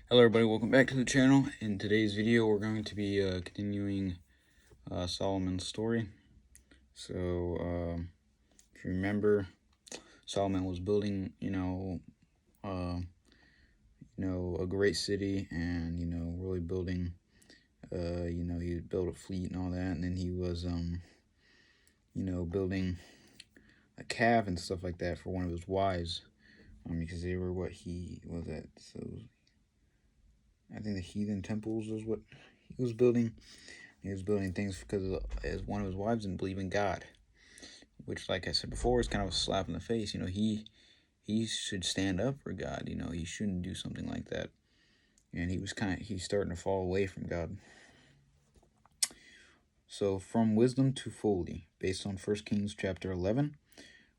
Hello everybody, welcome back to the channel. In today's video we're going to be continuing Solomon's story. So if you remember, Solomon was building a great city, and really building he built a fleet and all that, and then he was building a calf and stuff like that for one of his wives, because they were what he was at. So I think the heathen temples was what he was building. He was building things because as one of his wives didn't believe in God, which, like I said before, is kind of a slap in the face. He should stand up for God. He shouldn't do something like that. And he's starting to fall away from God. So, from wisdom to folly, based on 1 Kings chapter 11,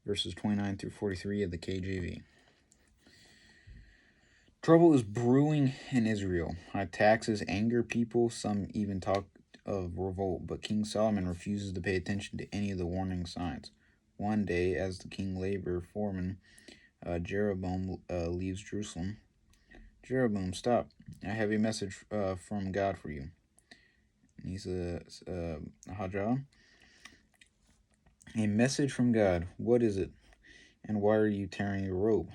verses 29 through 43 of the KJV. Trouble is brewing in Israel. High taxes anger people. Some even talk of revolt, but King Solomon refuses to pay attention to any of the warning signs. One day, as the king labor foreman, Jeroboam leaves Jerusalem. Jeroboam, stop. I have a message from God for you. And he says, Hajjah, a message from God. What is it? And why are you tearing your robe?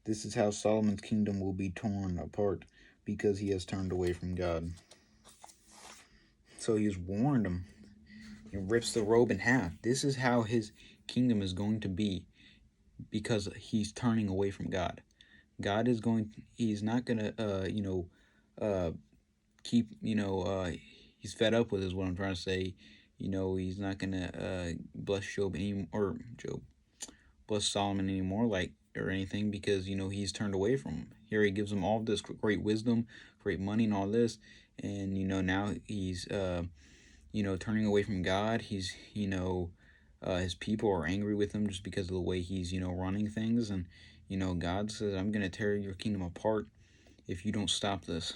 This is how Solomon's kingdom will be torn apart, because he has turned away from God. So he's warned him. He rips the robe in half. This is how his kingdom is going to be, because he's turning away from God. God is he's not going to, keep, he's fed up with is what I'm trying to say. He's not going to bless bless Solomon anymore, or anything, because he's turned away from him. Here he gives him all this great wisdom, great money, and all this, and now he's turning away from God. He's his people are angry with him just because of the way he's running things, and God says, I'm gonna tear your kingdom apart if you don't stop this.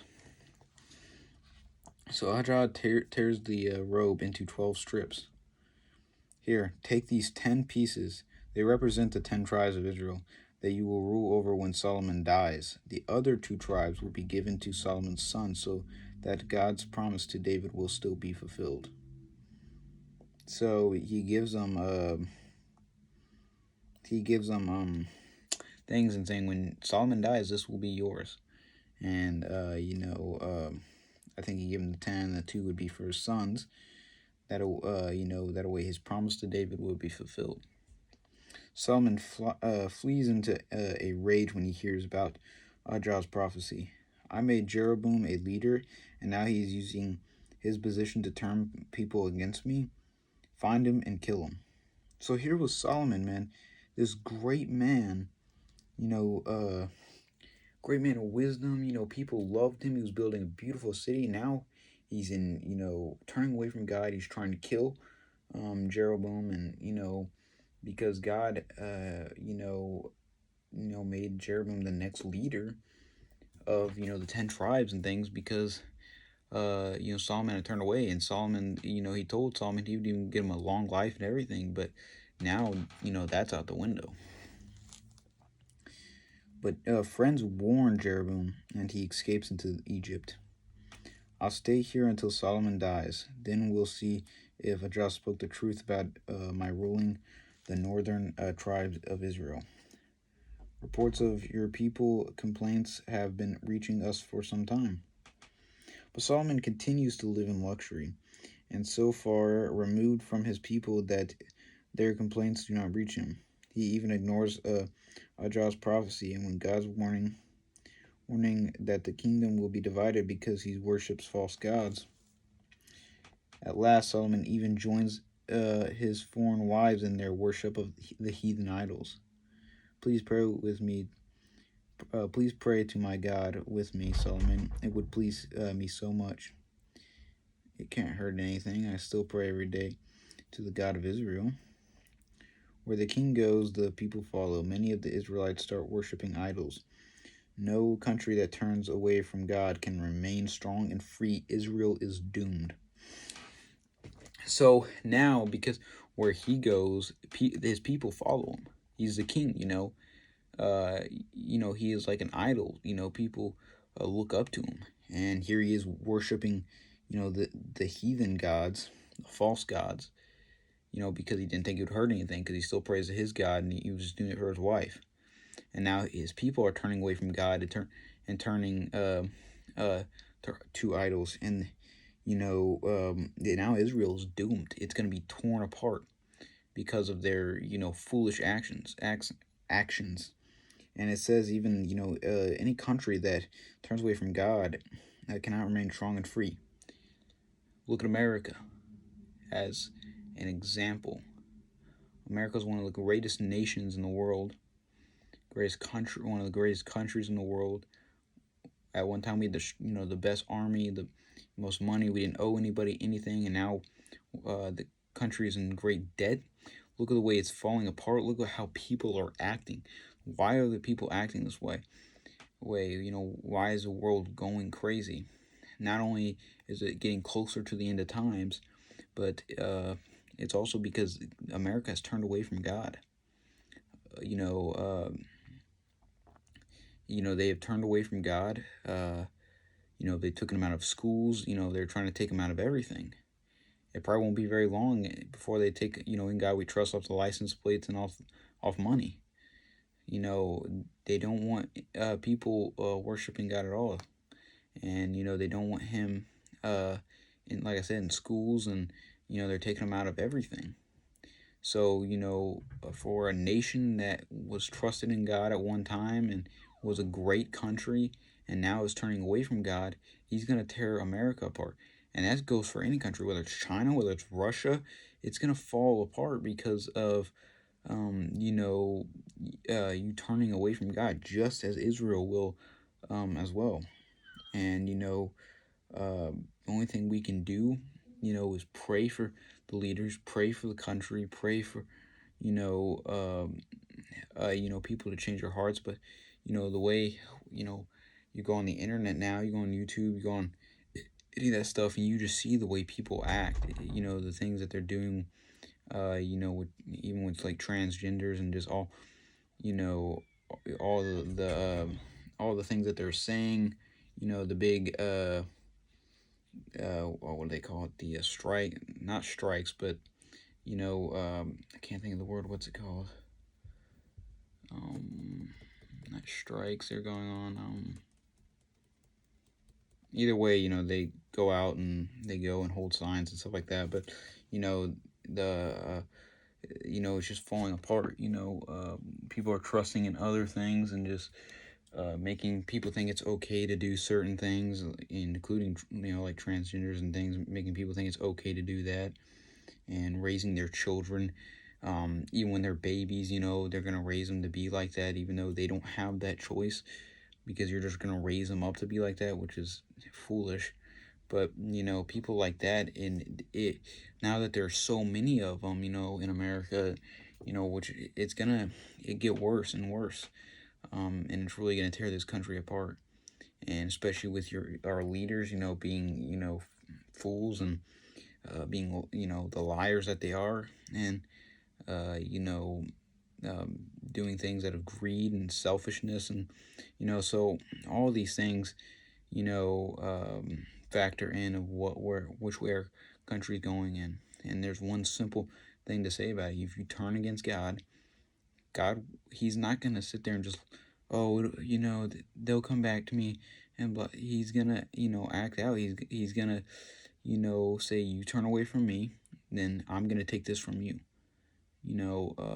So Hajjah tears the robe into 12 strips. Here, take these 10 pieces. They represent the 10 tribes of Israel that you will rule over when Solomon dies. The other 2 tribes will be given to Solomon's son, so that God's promise to David will still be fulfilled. So he gives them things and saying, when Solomon dies, this will be yours. And I think he gave him the 10, and the 2 would be for his sons. That way his promise to David would be fulfilled. Solomon flees into a rage when he hears about Hajjah's prophecy. I made Jeroboam a leader, and now he's using his position to turn people against me. Find him and kill him. So here was Solomon, man, this great man, great man of wisdom. People loved him. He was building a beautiful city. Now he's turning away from God. He's trying to kill Jeroboam, and because God made Jeroboam the next leader of the 10 tribes and things, because Solomon had turned away, and Solomon, he told Solomon he would even give him a long life and everything, but now that's out the window. But friends warn Jeroboam, and he escapes into Egypt. I'll stay here until Solomon dies. Then we'll see if Hajjah spoke the truth about my ruling the northern tribes of Israel. Reports of your people complaints have been reaching us for some time. But Solomon continues to live in luxury, and so far removed from his people that their complaints do not reach him. He even ignores Hajjah's prophecy, and when God's warning that the kingdom will be divided because he worships false gods. At last, Solomon even joins his foreign wives in their worship of the heathen idols. Please pray with me. Please pray to my God with me, Solomon. It would please me so much. It can't hurt anything. I still pray every day to the God of Israel. Where the king goes, the people follow. Many of the Israelites start worshiping idols. No country that turns away from God can remain strong and free. Israel is doomed. So now, because where he goes, his people follow him. He's the king, he is like an idol. People look up to him. And here he is worshiping, the heathen gods, the false gods, because he didn't think it would hurt anything, because he still prays to his God, and he was just doing it for his wife. And now his people are turning away from God turning to idols. And now Israel is doomed. It's going to be torn apart because of their foolish actions. And it says even any country that turns away from God cannot remain strong and free. Look at America as an example. America is one of the greatest nations in the world, one of the greatest countries in the world. At one time, we had the best army, the most money. We didn't owe anybody anything, and now the country is in great debt. Look at the way it's falling apart. Look at how people are acting. Why are the people acting this way? Why is the world going crazy? Not only is it getting closer to the end of times, but it's also because America has turned away from God. They have turned away from God. They took him out of schools. They're trying to take him out of everything. It probably won't be very long before they take, in God we trust, off the license plates and off money. They don't want people worshiping God at all. And, they don't want him, like I said, in schools, and, they're taking him out of everything. So, for a nation that was trusted in God at one time and was a great country and now is turning away from God, he's going to tear America apart. And that goes for any country, whether it's China, whether it's Russia. It's going to fall apart because of, you turning away from God, just as Israel will as well. And, the only thing we can do, is pray for the leaders, pray for the country, pray for, people to change their hearts. But, the way, you go on the internet now, you go on YouTube, you go on any of that stuff, and you just see the way people act, the things that they're doing, even with like transgenders and just all, all all the things that they're saying, the big, what do they call it? The not strikes, but, I can't think of the word. What's it called? Not strikes, they're going on. Either way, they go out and they go and hold signs and stuff like that. But, it's just falling apart. People are trusting in other things and just making people think it's okay to do certain things, including, like transgenders and things, making people think it's okay to do that, and raising their children, even when they're babies, they're going to raise them to be like that, even though they don't have that choice, because you're just going to raise them up to be like that, which is foolish. But, people like that, and now that there's so many of them, in America, which it's going to get worse and worse. And it's really going to tear this country apart. And especially with our leaders, being, fools, and being, the liars that they are, and, doing things out of greed and selfishness. And, so all these things, factor in of which way our country's going in. And there's one simple thing to say about it. If you turn against God, he's not going to sit there and just, they'll come back to me, but he's going to, act out. He's going to, say, you turn away from me, then I'm going to take this from you.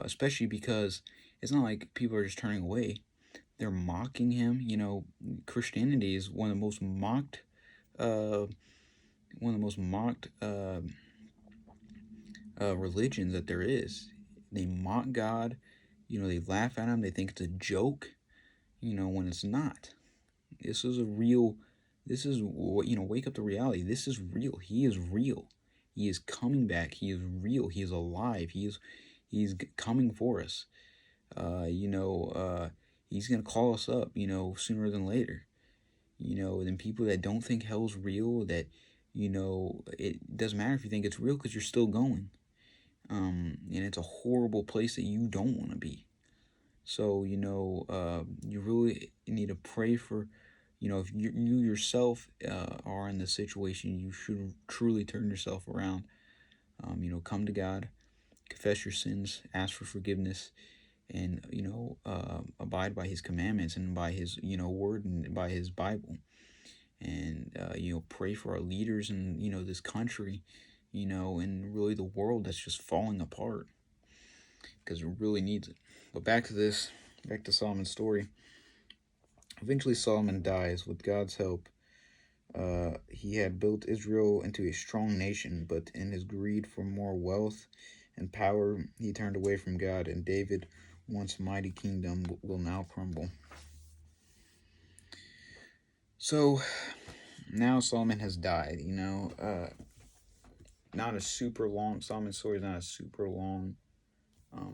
Especially because it's not like people are just turning away. They're mocking him. Christianity is one of the most mocked, religions that there is. They mock God. They laugh at him. They think it's a joke, when it's not. This is wake up to reality. This is real. He is real. He is coming back. He is real. He is alive. He's coming for us. He's going to call us up, sooner than later. Then people that don't think hell's real, that, it doesn't matter if you think it's real, because you're still going. And it's a horrible place that you don't want to be. So, you really need to pray for, if you yourself are in this situation, you should truly turn yourself around. Come to God, confess your sins, ask for forgiveness, and abide by His commandments and by His word and by His Bible, and pray for our leaders and this country, and really the world that's just falling apart, because it really needs it. But back to Solomon's story. Eventually, Solomon dies with God's help. He had built Israel into a strong nation, but in his greed for more wealth and power, he turned away from God, and David, once mighty kingdom, will now crumble. So now Solomon has died. Not a super long. Solomon's story is not a super long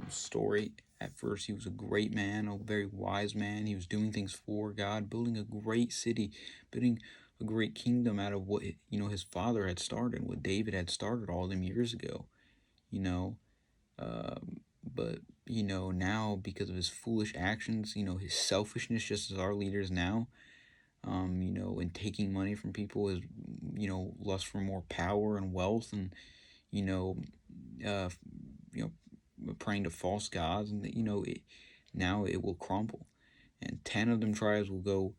story. At first, he was a great man, a very wise man. He was doing things for God, building a great city, building a great kingdom out of what his father had started, what David had started all them years ago. But now, because of his foolish actions, his selfishness, just as our leaders now, and taking money from people, is lust for more power and wealth, and you know, uh, you know, praying to false gods, and now it will crumble, and 10 of them tribes will go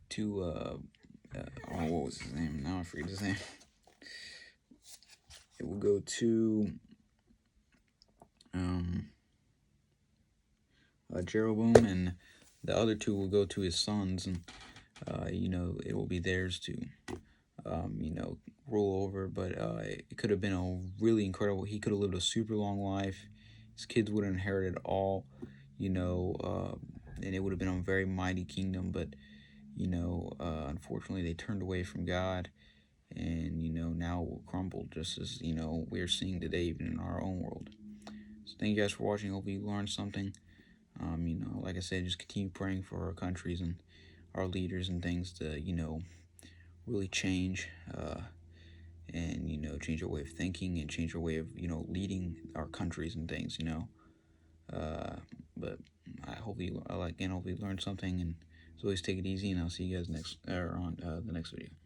to what was his name? Now I forget his name. It will go to Jeroboam, and the other two will go to his sons, and it will be theirs to rule over. But it could have been a really incredible. He could have lived a super long life. His kids would have inherited all, and it would have been a very mighty kingdom. But unfortunately, they turned away from God, and now it will crumble, just as we're seeing today, even in our own world. So thank you guys for watching. Hopefully you learned something. Like I said, just continue praying for our countries and our leaders and things to really change, and change our way of thinking and change our way of leading our countries and things. But I hope you hopefully learned something, and as always, take it easy, and I'll see you guys on the next video.